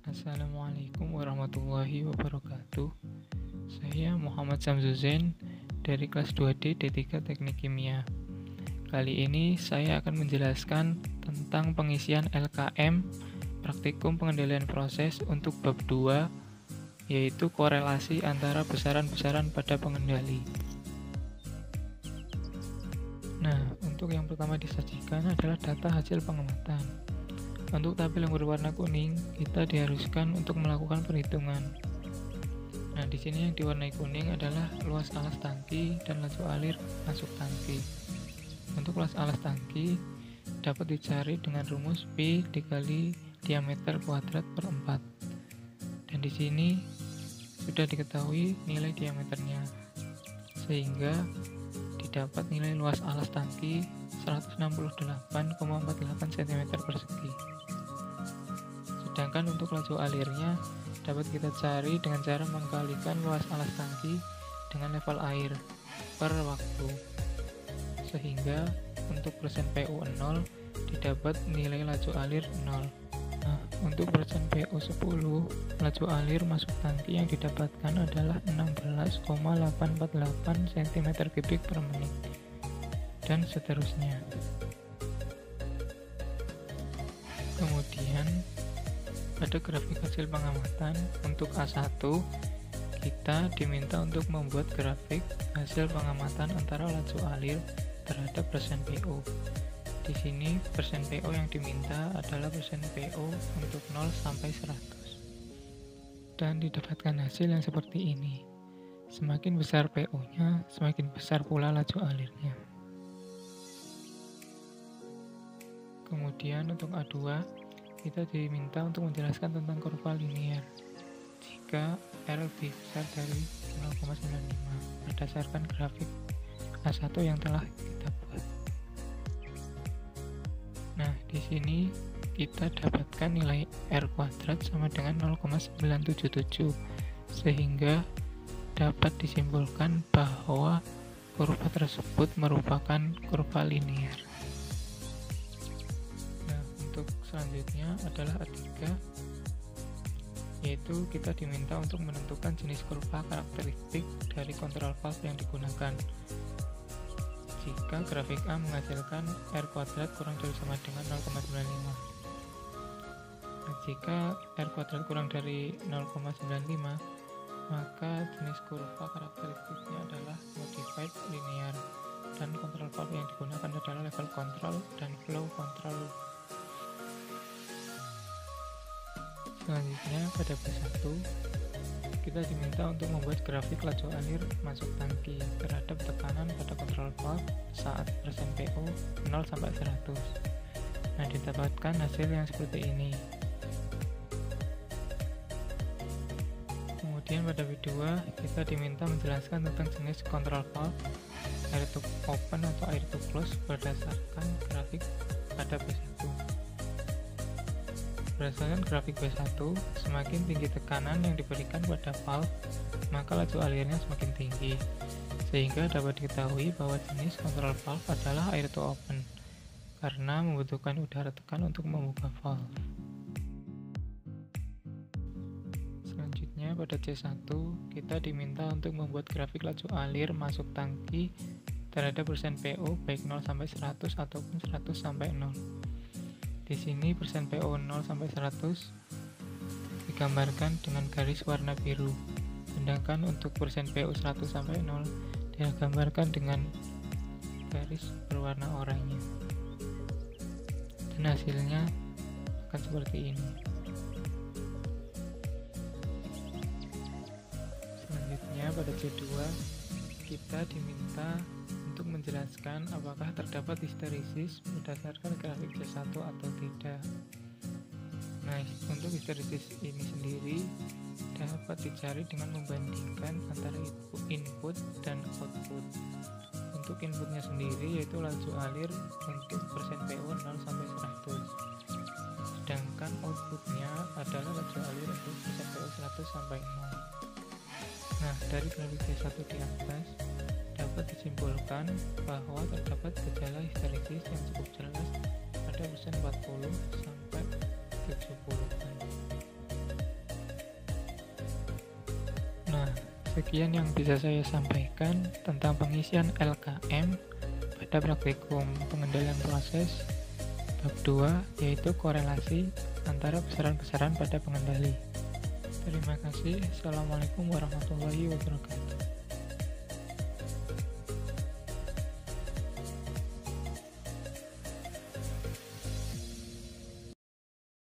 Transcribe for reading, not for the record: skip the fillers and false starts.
Assalamualaikum warahmatullahi wabarakatuh. Saya Muhammad Samzuzen dari kelas 2D D3 Teknik Kimia. Kali ini saya akan menjelaskan tentang pengisian LKM Praktikum Pengendalian Proses untuk bab 2, yaitu korelasi antara besaran-besaran pada pengendali. Nah, untuk yang pertama disajikan adalah data hasil pengamatan. Untuk tabel yang berwarna kuning, kita diharuskan untuk melakukan perhitungan. Nah, di sini yang diwarnai kuning adalah luas alas tangki dan laju alir masuk tangki. Untuk luas alas tangki dapat dicari dengan rumus P dikali diameter kuadrat per 4. Dan di sini sudah diketahui nilai diameternya, sehingga didapat nilai luas alas tangki 168,48 cm persegi. Sedangkan untuk laju alirnya dapat kita cari dengan cara mengkalikan luas alas tangki dengan level air per waktu, sehingga untuk persen PU 0 didapat nilai laju alir 0. Nah, untuk persen PU 10, laju alir masuk tangki yang didapatkan adalah 16,848 cm3 per menit, dan seterusnya. Kemudian pada grafik hasil pengamatan untuk A1, kita diminta untuk membuat grafik hasil pengamatan antara laju alir terhadap persen PO. Di sini persen PO yang diminta adalah persen PO untuk 0 sampai 100. Dan didapatkan hasil yang seperti ini. Semakin besar PO-nya, semakin besar pula laju alirnya. Kemudian untuk A2, kita diminta untuk menjelaskan tentang kurva linier jika R lebih besar dari 0,95 berdasarkan grafik A1 yang telah kita buat. Nah, di sini kita dapatkan nilai R kuadrat sama dengan 0,977, sehingga dapat disimpulkan bahwa kurva tersebut merupakan kurva linier. Untuk selanjutnya adalah A3, yaitu kita diminta untuk menentukan jenis kurva karakteristik dari kontrol valve yang digunakan jika grafik A menghasilkan R kuadrat kurang dari sama dengan 0,95. Nah, jika R kuadrat kurang dari 0,95, maka jenis kurva karakteristiknya adalah modified linear, dan kontrol valve yang digunakan adalah level control dan flow control. Selanjutnya pada B1, kita diminta untuk membuat grafik laju alir masuk tangki terhadap tekanan pada kontrol valve saat persen PO 0 sampai 100. Nah, didapatkan hasil yang seperti ini. Kemudian pada B2, kita diminta menjelaskan tentang jenis kontrol valve air to open atau air to close berdasarkan grafik pada B1. Berdasarkan grafik B1, semakin tinggi tekanan yang diberikan pada valve, maka laju alirnya semakin tinggi, sehingga dapat diketahui bahwa jenis kontrol valve adalah air to open, karena membutuhkan udara tekan untuk membuka valve. Selanjutnya pada C1, kita diminta untuk membuat grafik laju alir masuk tangki terhadap persen PO baik 0 sampai 100 ataupun 100 sampai 0. Di sini persen PO 0 sampai 100 digambarkan dengan garis warna biru, sedangkan untuk persen PO 100 sampai 0 digambarkan dengan garis berwarna oranye. Dan hasilnya akan seperti ini. Selanjutnya pada C2, kita diminta untuk menjelaskan apakah terdapat histerisis berdasarkan grafik C1 atau tidak. Nah, untuk histerisis ini sendiri dapat dicari dengan membandingkan antara input dan output. Untuk inputnya sendiri yaitu laju alir untuk persen PO 0 sampai 100. Sedangkan outputnya adalah laju alir untuk persen PO 100 sampai 0. Nah, dari grafik C1 di atas dapat disimpulkan bahwa terdapat gejala histerisis yang cukup jelas pada persen 40 sampai 70. Sekian yang bisa saya sampaikan tentang pengisian LKM pada praktikum pengendalian proses bab 2, yaitu korelasi antara besaran-besaran pada pengendali. Terima kasih. Assalamualaikum warahmatullahi wabarakatuh.